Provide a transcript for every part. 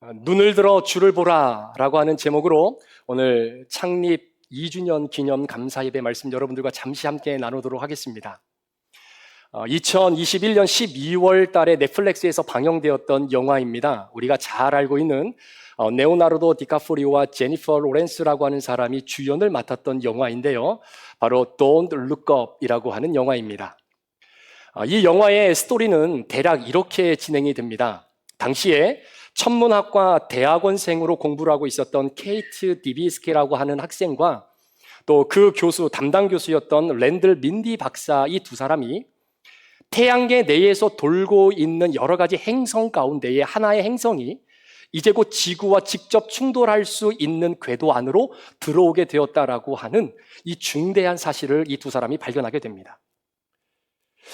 눈을 들어 주를 보라 라고 하는 제목으로 오늘 창립 2주년 기념 감사 예배 말씀 여러분들과 잠시 함께 나누도록 하겠습니다. 2021년 12월 달에 넷플릭스에서 방영되었던 영화입니다. 우리가 잘 알고 있는 레오나르도 디카프리오와 제니퍼 로렌스라고 하는 사람이 주연을 맡았던 영화인데요. 바로 Don't Look Up이라고 하는 영화입니다. 이 영화의 스토리는 대략 이렇게 진행이 됩니다. 당시에 천문학과 대학원생으로 공부를 하고 있었던 케이트 디비스키라고 하는 학생과 또 그 교수, 담당 교수였던 랜들 민디 박사 이 두 사람이 태양계 내에서 돌고 있는 여러 가지 행성 가운데에 하나의 행성이 이제 곧 지구와 직접 충돌할 수 있는 궤도 안으로 들어오게 되었다라고 하는 이 중대한 사실을 이 두 사람이 발견하게 됩니다.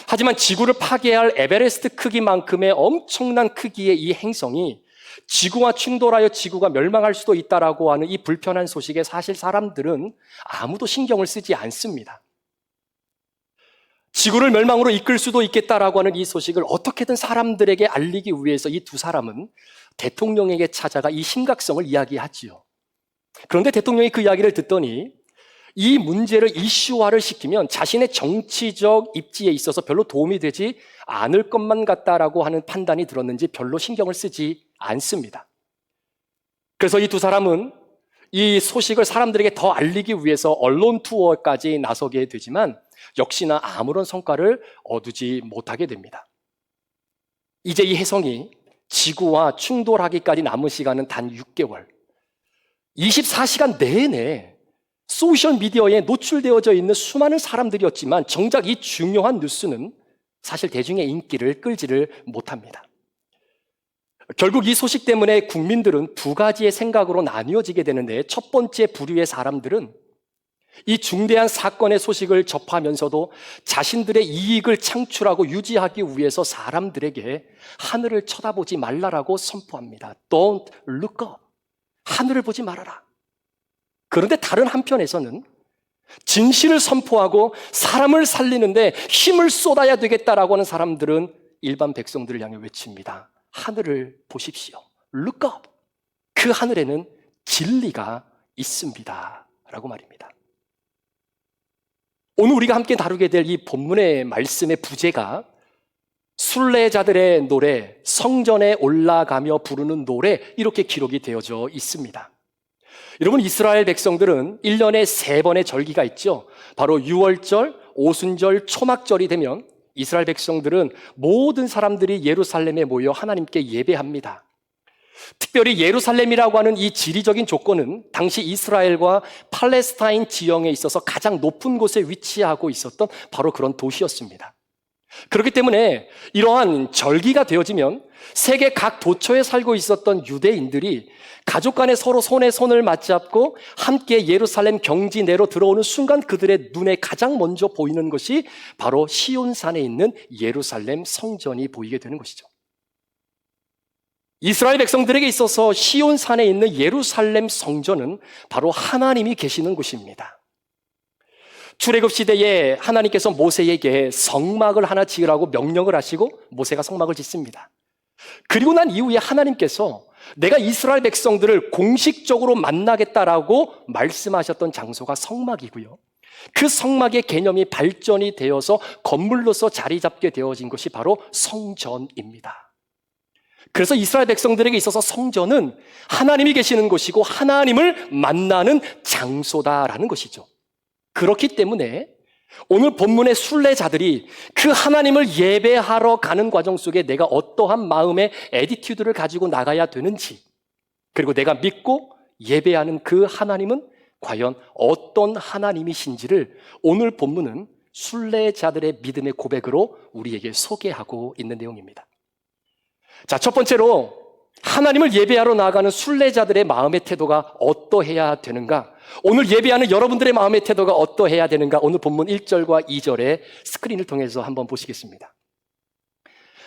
하지만 지구를 파괴할 에베레스트 크기만큼의 엄청난 크기의 이 행성이 지구와 충돌하여 지구가 멸망할 수도 있다라고 하는 이 불편한 소식에 사실 사람들은 아무도 신경을 쓰지 않습니다. 지구를 멸망으로 이끌 수도 있겠다라고 하는 이 소식을 어떻게든 사람들에게 알리기 위해서 이 두 사람은 대통령에게 찾아가 이 심각성을 이야기하지요. 그런데 대통령이 그 이야기를 듣더니 이 문제를 이슈화를 시키면 자신의 정치적 입지에 있어서 별로 도움이 되지 않을 것만 같다라고 하는 판단이 들었는지 별로 신경을 쓰지 않습니다. 그래서 이 두 사람은 이 소식을 사람들에게 더 알리기 위해서 언론 투어까지 나서게 되지만 역시나 아무런 성과를 얻지 못하게 됩니다. 이제 이 혜성이 지구와 충돌하기까지 남은 시간은 단 6개월. 24시간 내내 소셜미디어에 노출되어져 있는 수많은 사람들이었지만 정작 이 중요한 뉴스는 사실 대중의 인기를 끌지를 못합니다. 결국 이 소식 때문에 국민들은 두 가지의 생각으로 나뉘어지게 되는데 첫 번째 부류의 사람들은 이 중대한 사건의 소식을 접하면서도 자신들의 이익을 창출하고 유지하기 위해서 사람들에게 하늘을 쳐다보지 말라라고 선포합니다. Don't look up. 하늘을 보지 말아라. 그런데 다른 한편에서는 진실을 선포하고 사람을 살리는데 힘을 쏟아야 되겠다라고 하는 사람들은 일반 백성들을 향해 외칩니다. 하늘을 보십시오. Look up. 그 하늘에는 진리가 있습니다. 라고 말입니다. 오늘 우리가 함께 다루게 될 이 본문의 말씀의 부제가 순례자들의 노래, 성전에 올라가며 부르는 노래 이렇게 기록이 되어져 있습니다. 여러분, 이스라엘 백성들은 1년에 3번의 절기가 있죠. 바로 유월절, 오순절, 초막절이 되면 이스라엘 백성들은 모든 사람들이 예루살렘에 모여 하나님께 예배합니다. 특별히 예루살렘이라고 하는 이 지리적인 조건은 당시 이스라엘과 팔레스타인 지형에 있어서 가장 높은 곳에 위치하고 있었던 바로 그런 도시였습니다. 그렇기 때문에 이러한 절기가 되어지면 세계 각 도처에 살고 있었던 유대인들이 가족 간에 서로 손에 손을 맞잡고 함께 예루살렘 경지 내로 들어오는 순간 그들의 눈에 가장 먼저 보이는 것이 바로 시온산에 있는 예루살렘 성전이 보이게 되는 것이죠. 이스라엘 백성들에게 있어서 시온산에 있는 예루살렘 성전은 바로 하나님이 계시는 곳입니다. 출애굽 시대에 하나님께서 모세에게 성막을 하나 지으라고 명령을 하시고 모세가 성막을 짓습니다. 그리고 난 이후에 하나님께서 내가 이스라엘 백성들을 공식적으로 만나겠다라고 말씀하셨던 장소가 성막이고요. 그 성막의 개념이 발전이 되어서 건물로서 자리 잡게 되어진 것이 바로 성전입니다. 그래서 이스라엘 백성들에게 있어서 성전은 하나님이 계시는 곳이고 하나님을 만나는 장소다라는 것이죠. 그렇기 때문에 오늘 본문의 순례자들이 그 하나님을 예배하러 가는 과정 속에 내가 어떠한 마음의 애티튜드를 가지고 나가야 되는지, 그리고 내가 믿고 예배하는 그 하나님은 과연 어떤 하나님이신지를 오늘 본문은 순례자들의 믿음의 고백으로 우리에게 소개하고 있는 내용입니다. 자, 첫 번째로 하나님을 예배하러 나아가는 순례자들의 마음의 태도가 어떠해야 되는가? 오늘 예배하는 여러분들의 마음의 태도가 어떠해야 되는가? 오늘 본문 1절과 2절에 스크린을 통해서 한번 보시겠습니다.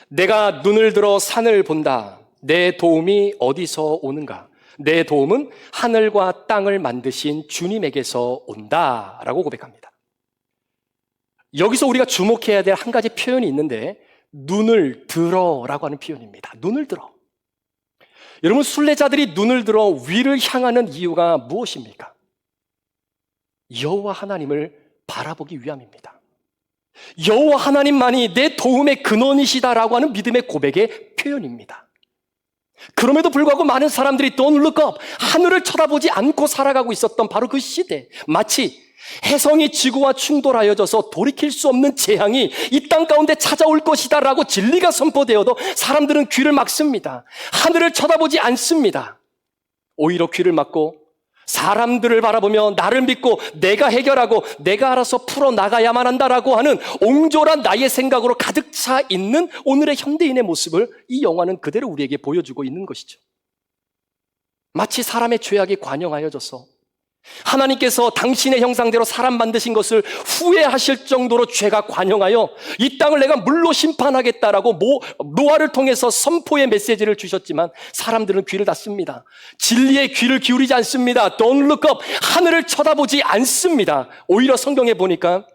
내가 눈을 들어 산을 본다. 내 도움이 어디서 오는가? 내 도움은 하늘과 땅을 만드신 주님에게서 온다. 라고 고백합니다. 여기서 우리가 주목해야 될 한 가지 표현이 있는데 눈을 들어라고 하는 표현입니다. 눈을 들어. 여러분, 순례자들이 눈을 들어 위를 향하는 이유가 무엇입니까? 여호와 하나님을 바라보기 위함입니다. 여호와 하나님만이 내 도움의 근원이시다라고 하는 믿음의 고백의 표현입니다. 그럼에도 불구하고 많은 사람들이 Don't look up, 하늘을 쳐다보지 않고 살아가고 있었던 바로 그 시대, 마치 혜성이 지구와 충돌하여져서 돌이킬 수 없는 재앙이 이 땅 가운데 찾아올 것이다 라고 진리가 선포되어도 사람들은 귀를 막습니다. 하늘을 쳐다보지 않습니다. 오히려 귀를 막고 사람들을 바라보며 나를 믿고 내가 해결하고 내가 알아서 풀어나가야만 한다라고 하는 옹졸한 나의 생각으로 가득 차 있는 오늘의 현대인의 모습을 이 영화는 그대로 우리에게 보여주고 있는 것이죠. 마치 사람의 죄악이 관영하여져서 하나님께서 당신의 형상대로 사람 만드신 것을 후회하실 정도로 죄가 관영하여 이 땅을 내가 물로 심판하겠다라고 노아를 통해서 선포의 메시지를 주셨지만 사람들은 귀를 닫습니다. 진리의 귀를 기울이지 않습니다. Don't look up, 하늘을 쳐다보지 않습니다. 오히려 성경에 보니까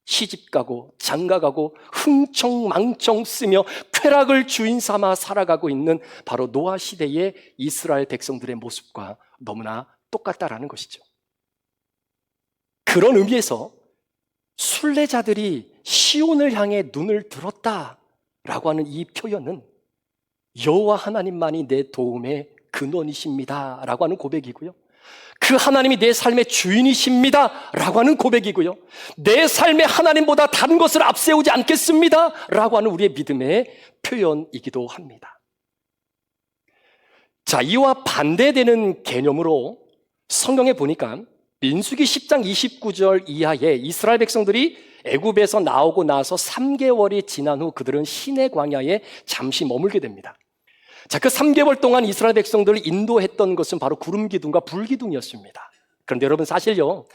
시집가고 장가가고 흥청망청 쓰며 쾌락을 주인 삼아 살아가고 있는 바로 노아 시대의 이스라엘 백성들의 모습과 너무나 똑같다라는 것이죠. 그런 의미에서 순례자들이 시온을 향해 눈을 들었다라고 하는 이 표현은 여호와 하나님만이 내 도움의 근원이십니다 라고 하는 고백이고요, 그 하나님이 내 삶의 주인이십니다 라고 하는 고백이고요, 내 삶의 하나님보다 다른 것을 앞세우지 않겠습니다 라고 하는 우리의 믿음의 표현이기도 합니다. 자, 이와 반대되는 개념으로 성경에 보니까 민수기 10장 29절 이하에 이스라엘 백성들이 애굽에서 나오고 나서 3개월이 지난 후 그들은 시내 광야에 잠시 머물게 됩니다. 자, 그 3개월 동안 이스라엘 백성들을 인도했던 것은 바로 구름기둥과 불기둥이었습니다. 그런데 여러분, 사실요,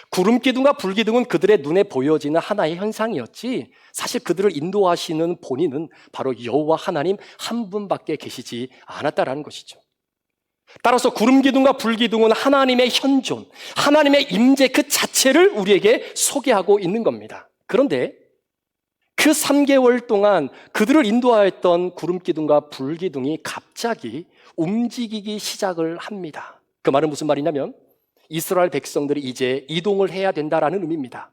구름기둥과 불기둥은 그들의 눈에 보여지는 하나의 현상이었지 사실 그들을 인도하시는 본인은 바로 여호와 하나님 한 분밖에 계시지 않았다라는 것이죠. 따라서 구름기둥과 불기둥은 하나님의 현존, 하나님의 임재 그 자체를 우리에게 소개하고 있는 겁니다. 그런데 그 3개월 동안 그들을 인도하였던 구름기둥과 불기둥이 갑자기 움직이기 시작을 합니다. 그 말은 무슨 말이냐면 이스라엘 백성들이 이제 이동을 해야 된다라는 의미입니다.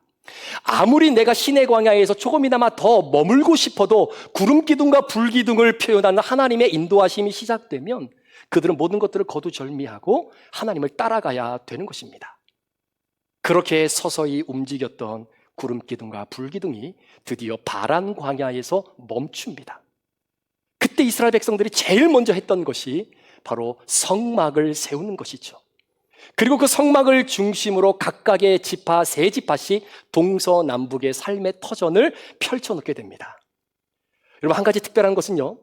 아무리 내가 시내 광야에서 조금이나마 더 머물고 싶어도 구름기둥과 불기둥을 표현하는 하나님의 인도하심이 시작되면 그들은 모든 것들을 거두절미하고 하나님을 따라가야 되는 것입니다. 그렇게 서서히 움직였던 구름기둥과 불기둥이 드디어 바란 광야에서 멈춥니다. 그때 이스라엘 백성들이 제일 먼저 했던 것이 바로 성막을 세우는 것이죠. 그리고 그 성막을 중심으로 각각의 지파, 세 지파씩 동서남북의 삶의 터전을 펼쳐놓게 됩니다. 여러분, 한 가지 특별한 것은요,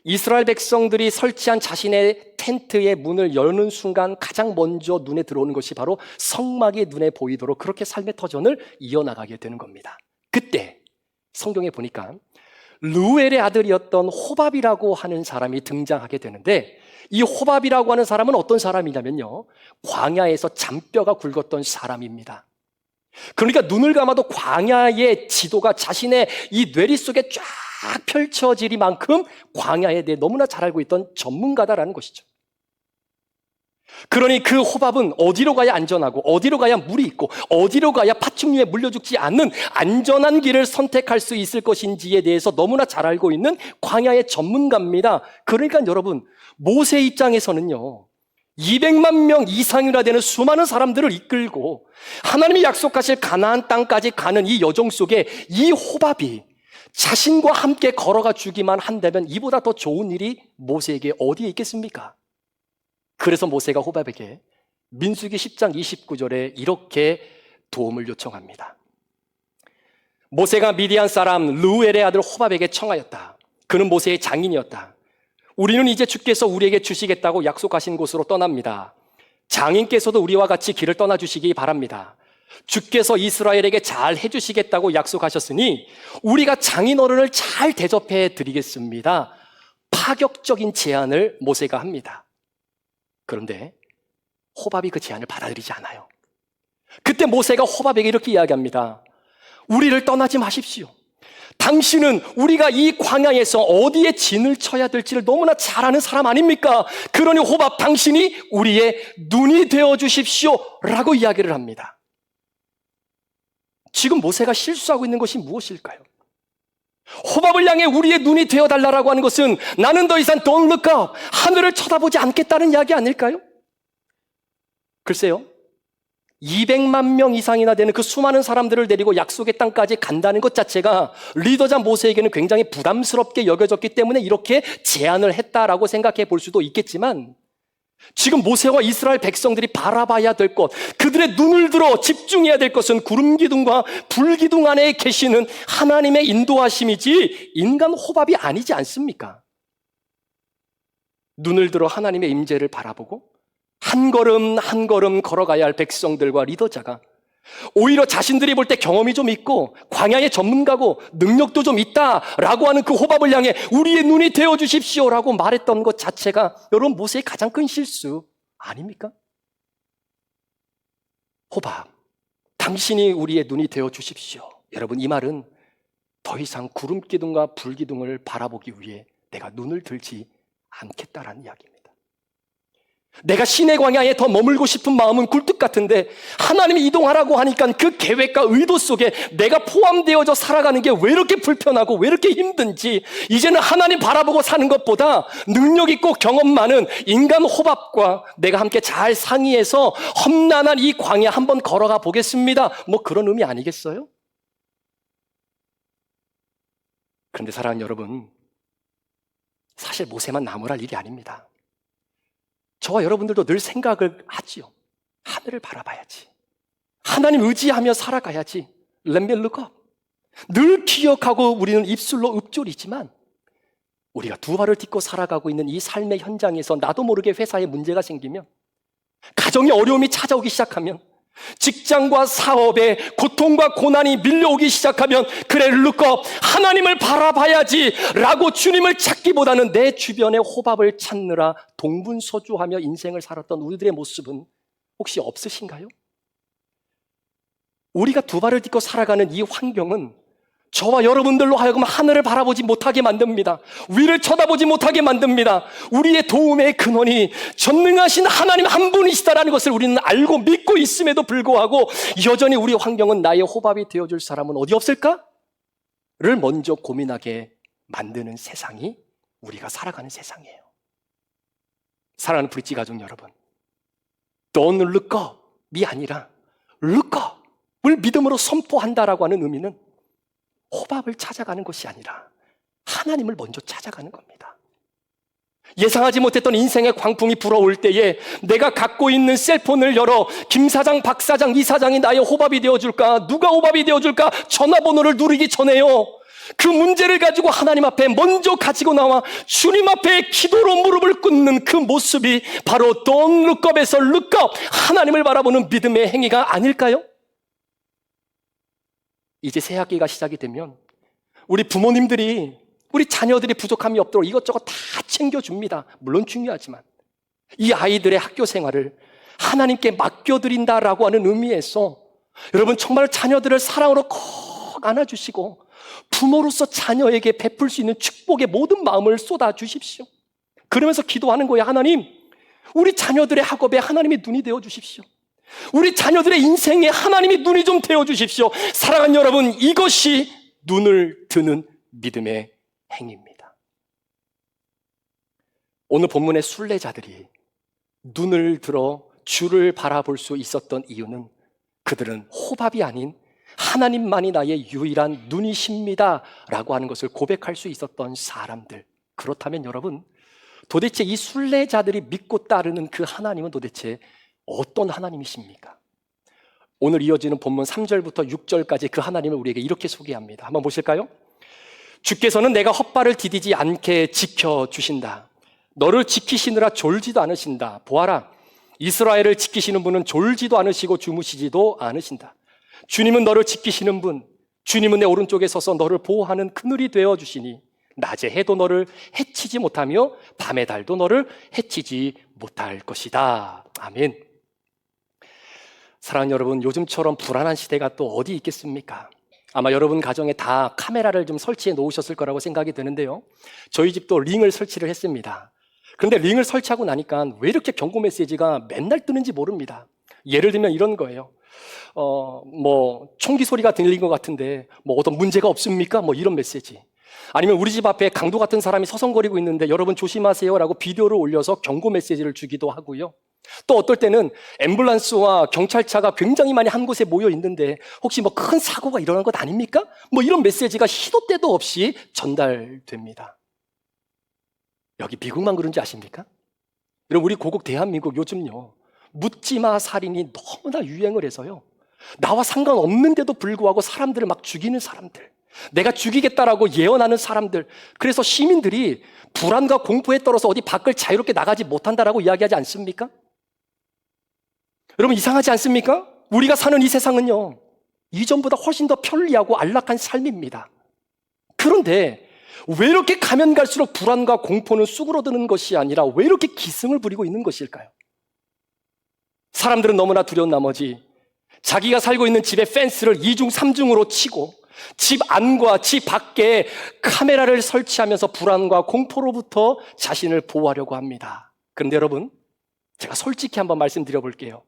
이스라엘 백성들이 설치한 자신의 텐트의 문을 여는 순간 가장 먼저 눈에 들어오는 것이 바로 성막이 눈에 보이도록 그렇게 삶의 터전을 이어나가게 되는 겁니다. 그때 성경에 보니까 르우엘의 아들이었던 호밥이라고 하는 사람이 등장하게 되는데, 이 호밥이라고 하는 사람은 어떤 사람이냐면요, 광야에서 잔뼈가 굵었던 사람입니다. 그러니까 눈을 감아도 광야의 지도가 자신의 이 뇌리 속에 쫙 펼쳐지리만큼 광야에 대해 너무나 잘 알고 있던 전문가다라는 것이죠. 그러니 그 호밥은 어디로 가야 안전하고 어디로 가야 물이 있고 어디로 가야 파충류에 물려 죽지 않는 안전한 길을 선택할 수 있을 것인지에 대해서 너무나 잘 알고 있는 광야의 전문가입니다. 그러니까 여러분, 모세 입장에서는요, 200만 명 이상이나 되는 수많은 사람들을 이끌고 하나님이 약속하실 가나안 땅까지 가는 이 여정 속에 이 호밥이 자신과 함께 걸어가 주기만 한다면 이보다 더 좋은 일이 모세에게 어디에 있겠습니까? 그래서 모세가 호밥에게 민수기 10장 29절에 이렇게 도움을 요청합니다. 모세가 미디안 사람 르우엘의 아들 호밥에게 청하였다. 그는 모세의 장인이었다. 우리는 이제 주께서 우리에게 주시겠다고 약속하신 곳으로 떠납니다. 장인께서도 우리와 같이 길을 떠나주시기 바랍니다. 주께서 이스라엘에게 잘 해주시겠다고 약속하셨으니 우리가 장인 어른을 잘 대접해 드리겠습니다. 파격적인 제안을 모세가 합니다. 그런데 호밥이 그 제안을 받아들이지 않아요. 그때 모세가 호밥에게 이렇게 이야기합니다. 우리를 떠나지 마십시오. 당신은 우리가 이 광야에서 어디에 진을 쳐야 될지를 너무나 잘 아는 사람 아닙니까? 그러니 호밥 당신이 우리의 눈이 되어 주십시오 라고 이야기를 합니다. 지금 모세가 실수하고 있는 것이 무엇일까요? 호밥을 향해 우리의 눈이 되어달라고 하는 것은 나는 더 이상 don't look up, 하늘을 쳐다보지 않겠다는 이야기 아닐까요? 글쎄요, 200만 명 이상이나 되는 그 수많은 사람들을 데리고 약속의 땅까지 간다는 것 자체가 리더자 모세에게는 굉장히 부담스럽게 여겨졌기 때문에 이렇게 제안을 했다라고 생각해 볼 수도 있겠지만, 지금 모세와 이스라엘 백성들이 바라봐야 될 것, 그들의 눈을 들어 집중해야 될 것은 구름 기둥과 불 기둥 안에 계시는 하나님의 인도하심이지 인간 호밥이 아니지 않습니까? 눈을 들어 하나님의 임재를 바라보고 한 걸음 한 걸음 걸어가야 할 백성들과 리더자가 오히려 자신들이 볼 때 경험이 좀 있고 광야의 전문가고 능력도 좀 있다라고 하는 그 호밥을 향해 우리의 눈이 되어 주십시오라고 말했던 것 자체가 여러분 모세의 가장 큰 실수 아닙니까? 호밥, 당신이 우리의 눈이 되어 주십시오. 여러분, 이 말은 더 이상 구름 기둥과 불 기둥을 바라보기 위해 내가 눈을 들지 않겠다라는 이야기입니다. 내가 시내 광야에 더 머물고 싶은 마음은 굴뚝 같은데 하나님이 이동하라고 하니까 그 계획과 의도 속에 내가 포함되어져 살아가는 게 왜 이렇게 불편하고 왜 이렇게 힘든지, 이제는 하나님 바라보고 사는 것보다 능력 있고 경험 많은 인간 호밥과 내가 함께 잘 상의해서 험난한 이 광야 한번 걸어가 보겠습니다, 뭐 그런 의미 아니겠어요? 그런데 사랑하는 여러분, 사실 모세만 나무랄 일이 아닙니다. 저와 여러분들도 늘 생각을 하지요. 하늘을 바라봐야지, 하나님 의지하며 살아가야지, Let me look up. 늘 기억하고 우리는 입술로 읊조리지만 우리가 두 발을 딛고 살아가고 있는 이 삶의 현장에서 나도 모르게 회사에 문제가 생기면, 가정에 어려움이 찾아오기 시작하면, 직장과 사업에 고통과 고난이 밀려오기 시작하면 그래 look up, 하나님을 바라봐야지 라고 주님을 찾기보다는 내 주변에 호밥을 찾느라 동분서주하며 인생을 살았던 우리들의 모습은 혹시 없으신가요? 우리가 두 발을 딛고 살아가는 이 환경은 저와 여러분들로 하여금 하늘을 바라보지 못하게 만듭니다. 위를 쳐다보지 못하게 만듭니다. 우리의 도움의 근원이 전능하신 하나님 한 분이시다라는 것을 우리는 알고 믿고 있음에도 불구하고 여전히 우리 환경은 나의 호밥이 되어줄 사람은 어디 없을까? 를 먼저 고민하게 만드는 세상이 우리가 살아가는 세상이에요. 사랑하는 브릿지 가족 여러분, Don't look up이 아니라 look up을 믿음으로 선포한다라고 하는 의미는 호밥을 찾아가는 것이 아니라 하나님을 먼저 찾아가는 겁니다. 예상하지 못했던 인생의 광풍이 불어올 때에 내가 갖고 있는 셀폰을 열어 김 사장, 박 사장, 이 사장이 나의 호밥이 되어줄까? 누가 호밥이 되어줄까? 전화번호를 누르기 전에요, 그 문제를 가지고 하나님 앞에 먼저 가지고 나와 주님 앞에 기도로 무릎을 꿇는 그 모습이 바로 Don't look up에서 look up, 하나님을 바라보는 믿음의 행위가 아닐까요? 이제 새 학기가 시작이 되면 우리 부모님들이 우리 자녀들이 부족함이 없도록 이것저것 다 챙겨줍니다. 물론 중요하지만 이 아이들의 학교 생활을 하나님께 맡겨드린다라고 하는 의미에서 여러분 정말 자녀들을 사랑으로 콕 안아주시고 부모로서 자녀에게 베풀 수 있는 축복의 모든 마음을 쏟아주십시오. 그러면서 기도하는 거예요. 하나님, 우리 자녀들의 학업에 하나님의 눈이 되어 주십시오. 우리 자녀들의 인생에 하나님이 눈이 좀 되어 주십시오. 사랑하는 여러분, 이것이 눈을 드는 믿음의 행위입니다. 오늘 본문의 순례자들이 눈을 들어 주를 바라볼 수 있었던 이유는 그들은 호밥이 아닌 하나님만이 나의 유일한 눈이십니다 라고 하는 것을 고백할 수 있었던 사람들. 그렇다면 여러분, 도대체 이 순례자들이 믿고 따르는 그 하나님은 도대체 어떤 하나님이십니까? 오늘 이어지는 본문 3절부터 6절까지 그 하나님을 우리에게 이렇게 소개합니다. 한번 보실까요? 주께서는 내가 헛발을 디디지 않게 지켜주신다. 너를 지키시느라 졸지도 않으신다. 보아라, 이스라엘을 지키시는 분은 졸지도 않으시고 주무시지도 않으신다. 주님은 너를 지키시는 분, 주님은 내 오른쪽에 서서 너를 보호하는 그늘이 되어주시니 낮에 해도 너를 해치지 못하며 밤의 달도 너를 해치지 못할 것이다. 아멘. 사랑하는 여러분, 요즘처럼 불안한 시대가 또 어디 있겠습니까? 아마 여러분 가정에 다 카메라를 좀 설치해 놓으셨을 거라고 생각이 드는데요. 저희 집도 링을 설치를 했습니다. 그런데 링을 설치하고 나니까 왜 이렇게 경고 메시지가 맨날 뜨는지 모릅니다. 예를 들면 이런 거예요. 총기 소리가 들린 것 같은데 어떤 문제가 없습니까? 이런 메시지. 아니면 우리 집 앞에 강도 같은 사람이 서성거리고 있는데 여러분 조심하세요라고 비디오를 올려서 경고 메시지를 주기도 하고요. 또 어떨 때는 앰뷸런스와 경찰차가 굉장히 많이 한 곳에 모여 있는데 혹시 큰 사고가 일어난 것 아닙니까? 이런 메시지가 시도 때도 없이 전달됩니다. 여기 미국만 그런지 아십니까? 여러분, 우리 고국 대한민국 요즘요, 묻지마 살인이 너무나 유행을 해서요, 나와 상관없는데도 불구하고 사람들을 막 죽이는 사람들, 내가 죽이겠다라고 예언하는 사람들, 그래서 시민들이 불안과 공포에 떨어서 어디 밖을 자유롭게 나가지 못한다라고 이야기하지 않습니까? 여러분, 이상하지 않습니까? 우리가 사는 이 세상은요, 이전보다 훨씬 더 편리하고 안락한 삶입니다. 그런데 왜 이렇게 가면 갈수록 불안과 공포는 쑥으로드는 것이 아니라 왜 이렇게 기승을 부리고 있는 것일까요? 사람들은 너무나 두려운 나머지 자기가 살고 있는 집의 펜스를 2중 3중으로 치고 집 안과 집 밖에 카메라를 설치하면서 불안과 공포로부터 자신을 보호하려고 합니다. 그런데 여러분, 제가 솔직히 한번 말씀드려 볼게요.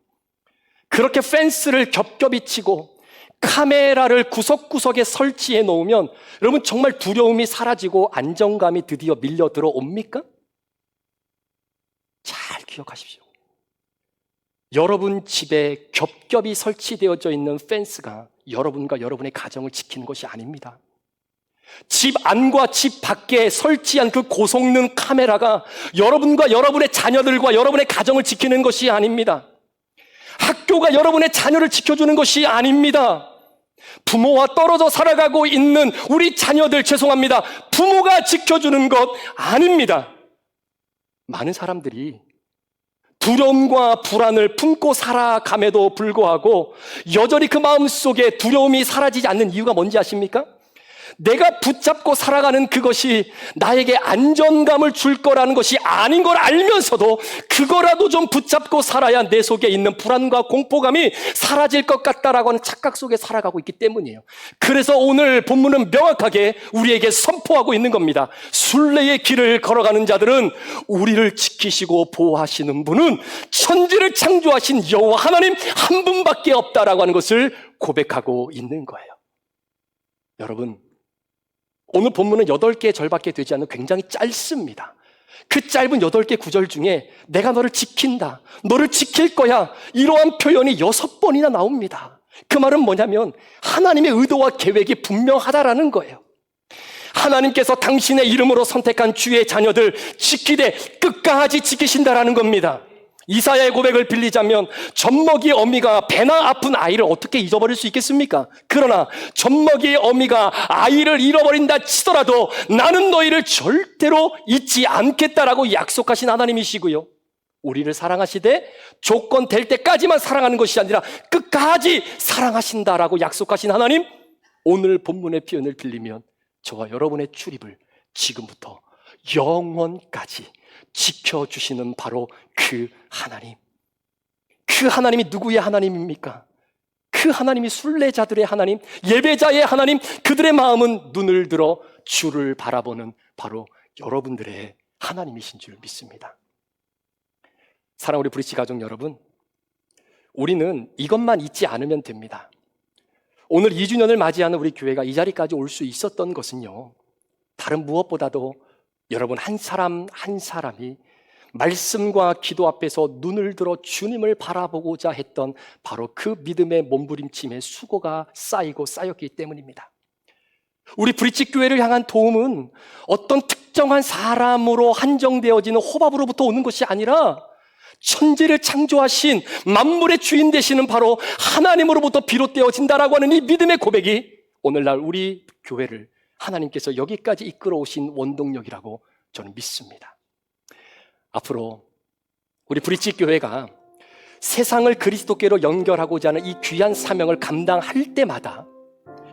그렇게 펜스를 겹겹이 치고 카메라를 구석구석에 설치해 놓으면 여러분 정말 두려움이 사라지고 안정감이 드디어 밀려 들어옵니까? 잘 기억하십시오. 여러분 집에 겹겹이 설치되어져 있는 펜스가 여러분과 여러분의 가정을 지키는 것이 아닙니다. 집 안과 집 밖에 설치한 그 고성능 카메라가 여러분과 여러분의 자녀들과 여러분의 가정을 지키는 것이 아닙니다. 학교가 여러분의 자녀를 지켜주는 것이 아닙니다. 부모와 떨어져 살아가고 있는 우리 자녀들, 죄송합니다, 부모가 지켜주는 것 아닙니다. 많은 사람들이 두려움과 불안을 품고 살아감에도 불구하고 여전히 그 마음속에 두려움이 사라지지 않는 이유가 뭔지 아십니까? 내가 붙잡고 살아가는 그것이 나에게 안정감을 줄 거라는 것이 아닌 걸 알면서도 그거라도 좀 붙잡고 살아야 내 속에 있는 불안과 공포감이 사라질 것 같다라고 하는 착각 속에 살아가고 있기 때문이에요. 그래서 오늘 본문은 명확하게 우리에게 선포하고 있는 겁니다. 순례의 길을 걸어가는 자들은 우리를 지키시고 보호하시는 분은 천지를 창조하신 여호와 하나님 한 분밖에 없다라고 하는 것을 고백하고 있는 거예요. 여러분, 오늘 본문은 8개의 절밖에 되지 않는 굉장히 짧습니다. 그 짧은 8개 구절 중에 내가 너를 지킨다, 너를 지킬 거야, 이러한 표현이 6번이나 나옵니다. 그 말은 뭐냐면 하나님의 의도와 계획이 분명하다라는 거예요. 하나님께서 당신의 이름으로 선택한 주의 자녀들 지키되 끝까지 지키신다라는 겁니다. 이사야의 고백을 빌리자면 젖먹이 어미가 배나 아픈 아이를 어떻게 잊어버릴 수 있겠습니까? 그러나 젖먹이 어미가 아이를 잃어버린다 치더라도 나는 너희를 절대로 잊지 않겠다라고 약속하신 하나님이시고요, 우리를 사랑하시되 조건 될 때까지만 사랑하는 것이 아니라 끝까지 사랑하신다라고 약속하신 하나님, 오늘 본문의 표현을 빌리면 저와 여러분의 출입을 지금부터 영원까지 지켜주시는 바로 그 하나님. 그 하나님이 누구의 하나님입니까? 그 하나님이 순례자들의 하나님, 예배자의 하나님, 그들의 마음은 눈을 들어 주를 바라보는 바로 여러분들의 하나님이신 줄 믿습니다. 사랑하는 우리 브릿지 가족 여러분, 우리는 이것만 잊지 않으면 됩니다. 오늘 2주년을 맞이하는 우리 교회가 이 자리까지 올 수 있었던 것은요, 다른 무엇보다도 여러분 한 사람 한 사람이 말씀과 기도 앞에서 눈을 들어 주님을 바라보고자 했던 바로 그 믿음의 몸부림침에 수고가 쌓이고 쌓였기 때문입니다. 우리 브릿지 교회를 향한 도움은 어떤 특정한 사람으로 한정되어지는 호밥으로부터 오는 것이 아니라 천지를 창조하신 만물의 주인 되시는 바로 하나님으로부터 비롯되어진다라고 하는 이 믿음의 고백이 오늘날 우리 교회를 하나님께서 여기까지 이끌어 오신 원동력이라고 저는 믿습니다. 앞으로 우리 브릿지 교회가 세상을 그리스도께로 연결하고자 하는 이 귀한 사명을 감당할 때마다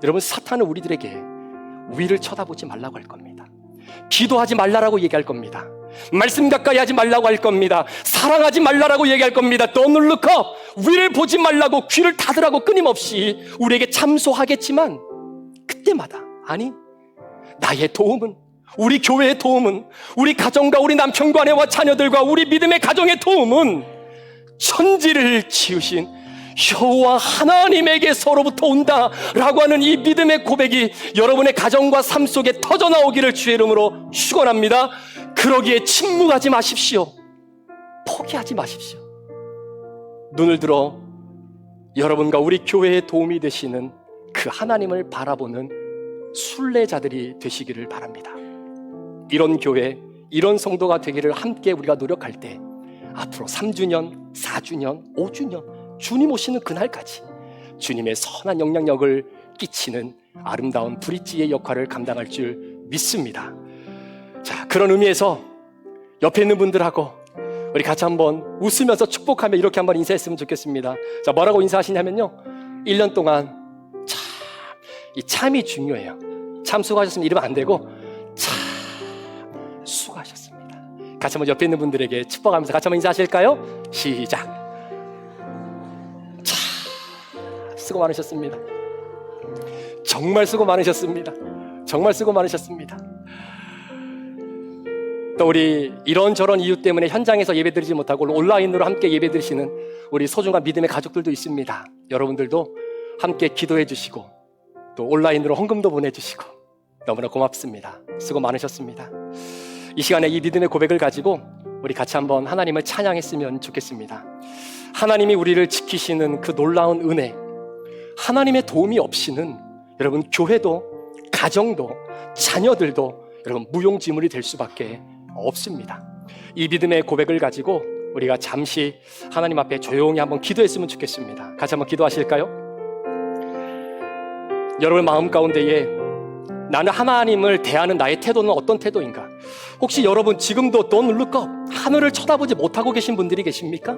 여러분, 사탄은 우리들에게 위를 쳐다보지 말라고 할 겁니다. 기도하지 말라라고 얘기할 겁니다. 말씀 가까이 하지 말라고 할 겁니다. 사랑하지 말라라고 얘기할 겁니다. Don't look up, 위를 보지 말라고, 귀를 닫으라고 끊임없이 우리에게 참소하겠지만 그때마다, 아니, 나의 도움은, 우리 교회의 도움은, 우리 가정과 우리 남편과 아내와 자녀들과 우리 믿음의 가정의 도움은 천지를 지으신 여호와 하나님에게서로부터 온다라고 하는 이 믿음의 고백이 여러분의 가정과 삶 속에 터져나오기를 주의 이름으로 축원합니다. 그러기에 침묵하지 마십시오. 포기하지 마십시오. 눈을 들어 여러분과 우리 교회에 도움이 되시는 그 하나님을 바라보는 순례자들이 되시기를 바랍니다. 이런 교회, 이런 성도가 되기를 함께 우리가 노력할 때 앞으로 3주년, 4주년, 5주년 주님 오시는 그날까지 주님의 선한 영향력을 끼치는 아름다운 브릿지의 역할을 감당할 줄 믿습니다. 자, 그런 의미에서 옆에 있는 분들하고 우리 같이 한번 웃으면서 축복하며 이렇게 한번 인사했으면 좋겠습니다. 자, 뭐라고 인사하시냐면요, 1년 동안 참, 이 참이 중요해요. 참 수고하셨습니다 이러면 안 되고 참 수고하셨습니다. 같이 한번 옆에 있는 분들에게 축복하면서 같이 한번 인사하실까요? 시작. 수고 많으셨습니다. 정말 수고 많으셨습니다. 정말 수고 많으셨습니다. 또 우리 이런저런 이유 때문에 현장에서 예배드리지 못하고 온라인으로 함께 예배드리시는 우리 소중한 믿음의 가족들도 있습니다. 여러분들도 함께 기도해 주시고 또 온라인으로 헌금도 보내주시고 너무나 고맙습니다. 수고 많으셨습니다. 이 시간에 이 믿음의 고백을 가지고 우리 같이 한번 하나님을 찬양했으면 좋겠습니다. 하나님이 우리를 지키시는 그 놀라운 은혜, 하나님의 도움이 없이는 여러분 교회도 가정도 자녀들도 여러분 무용지물이 될 수밖에 없습니다. 이 믿음의 고백을 가지고 우리가 잠시 하나님 앞에 조용히 한번 기도했으면 좋겠습니다. 같이 한번 기도하실까요? 여러분 마음 가운데에 나는 하나님을 대하는 나의 태도는 어떤 태도인가? 혹시 여러분 지금도 Don't look up, 하늘을 쳐다보지 못하고 계신 분들이 계십니까?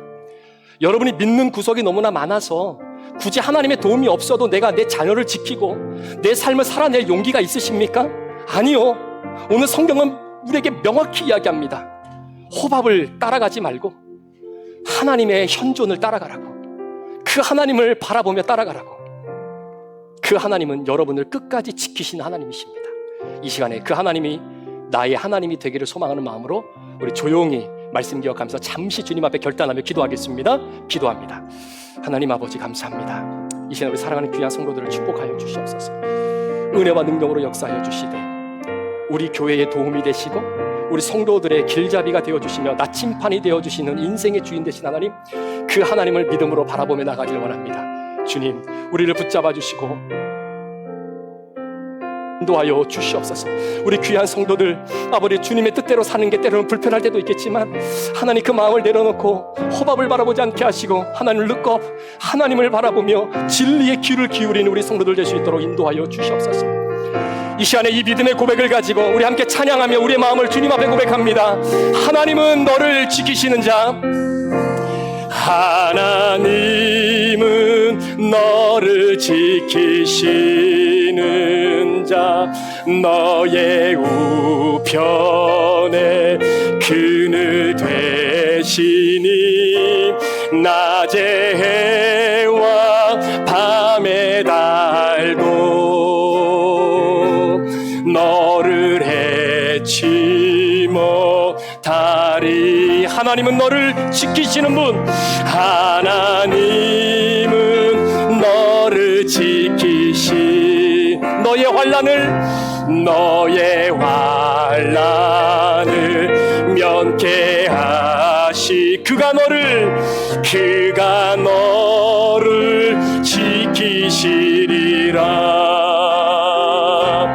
여러분이 믿는 구석이 너무나 많아서 굳이 하나님의 도움이 없어도 내가 내 자녀를 지키고 내 삶을 살아낼 용기가 있으십니까? 아니요. 오늘 성경은 우리에게 명확히 이야기합니다. 호밥을 따라가지 말고 하나님의 현존을 따라가라고. 그 하나님을 바라보며 따라가라고. 그 하나님은 여러분을 끝까지 지키시는 하나님이십니다. 이 시간에 그 하나님이 나의 하나님이 되기를 소망하는 마음으로 우리 조용히 말씀 기억하면서 잠시 주님 앞에 결단하며 기도하겠습니다. 기도합니다. 하나님 아버지 감사합니다. 이 시간 우리 사랑하는 귀한 성도들을 축복하여 주시옵소서. 은혜와 능력으로 역사하여 주시되 우리 교회에 도움이 되시고 우리 성도들의 길잡이가 되어주시며 나침판이 되어주시는 인생의 주인 되신 하나님, 그 하나님을 믿음으로 바라보며 나가길 원합니다. 주님, 우리를 붙잡아 주시고 인도하여 주시옵소서. 우리 귀한 성도들 아버지 주님의 뜻대로 사는 게 때로는 불편할 때도 있겠지만 하나님 그 마음을 내려놓고 호밥을 바라보지 않게 하시고 하나님을 르고 하나님을 바라보며 진리의 귀를 기울이는 우리 성도들 될 수 있도록 인도하여 주시옵소서. 이 시간에 이 믿음의 고백을 가지고 우리 함께 찬양하며 우리의 마음을 주님 앞에 고백합니다. 하나님은 너를 지키시는 자, 하나님은 너를 지키시는 자, 너의 우편에 그늘 되시니 낮의 해와 밤의 달도 너를 해치 못하리. 하나님은 너를 지키시는 분, 하나님은 너를 지키시 너의 환난을 면케하시. 그가 너를 지키시리라.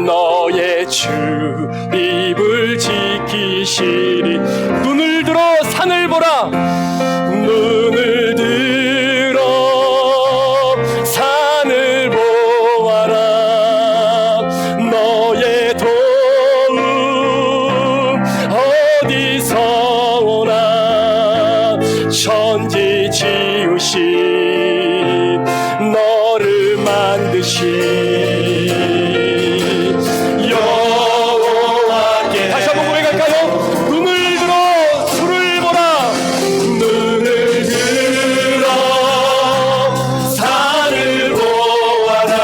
너의 출입을 지키시리. 눈을 들어 산을 보라. 눈을 들어 산을 보아라. 너의 도움 어디서 오나. 천지 지으신 너를 만드신 여호와께. 다시 한번 고백할까요? 눈을 들어 수를 보라. 눈을 들어 산을 보아라.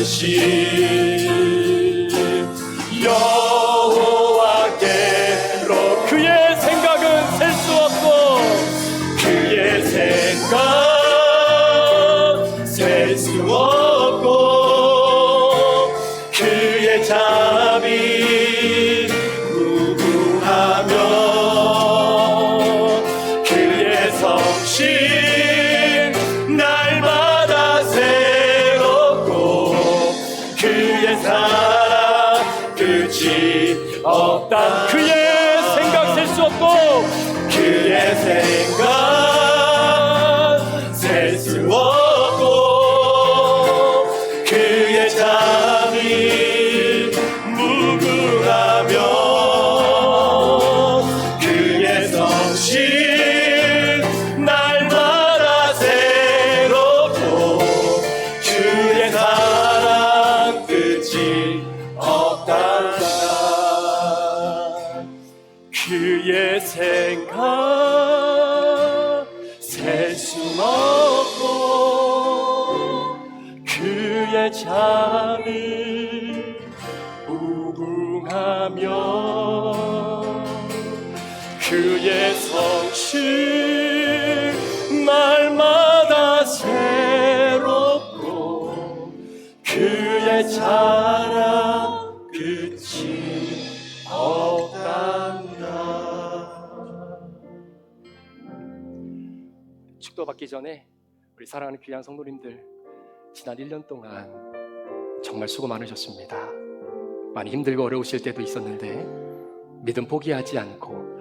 되신 여호와께로. 그의 생각은 셀 수 없고 그의 생각 셀 수 없고 그의 자비 무궁하며 그의 성실 날마다 새롭고 그의 사랑 끝이 없다. 그의 생각 셀 수 없고 그의 생각 셀 수 없고 그의 자비 무궁하며 그의 성실 날마다 새롭고 그의 사랑 끝이 없단다. 그의 생각 셀 수 없고 그의 자비 무궁하며 그의 성실 날마다 새롭고 그의 자랑 끝이 없단다. 축도받기 전에 우리 사랑하는 귀한 성도님들, 지난 1년 동안 정말 수고 많으셨습니다. 많이 힘들고 어려우실 때도 있었는데 믿음 포기하지 않고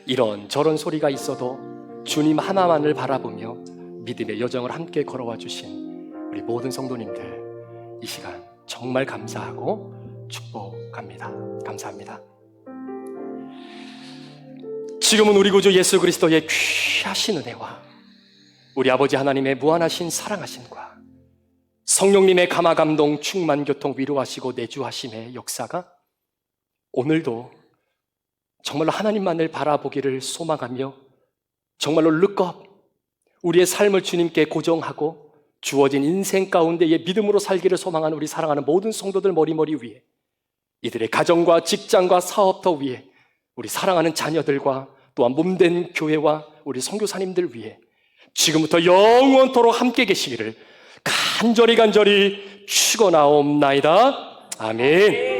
이런 저런 소리가 있어도 주님 하나만을 바라보며 믿음의 여정을 함께 걸어와 주신 우리 모든 성도님들, 이 시간 정말 감사하고 축복합니다. 감사합니다. 지금은 우리 구주 예수 그리스도의 귀하신 은혜와 우리 아버지 하나님의 무한하신 사랑하심과 성령님의 감화 감동 충만 교통 위로하시고 내주하심의 역사가 오늘도 정말로 하나님만을 바라보기를 소망하며 정말로 르꺽 우리의 삶을 주님께 고정하고 주어진 인생 가운데에 믿음으로 살기를 소망하는 우리 사랑하는 모든 성도들 머리머리 위에, 이들의 가정과 직장과 사업터 위에, 우리 사랑하는 자녀들과 또한 몸된 교회와 우리 선교사님들 위해 지금부터 영원토록 함께 계시기를 간절히 축원하옵나이다. 아멘.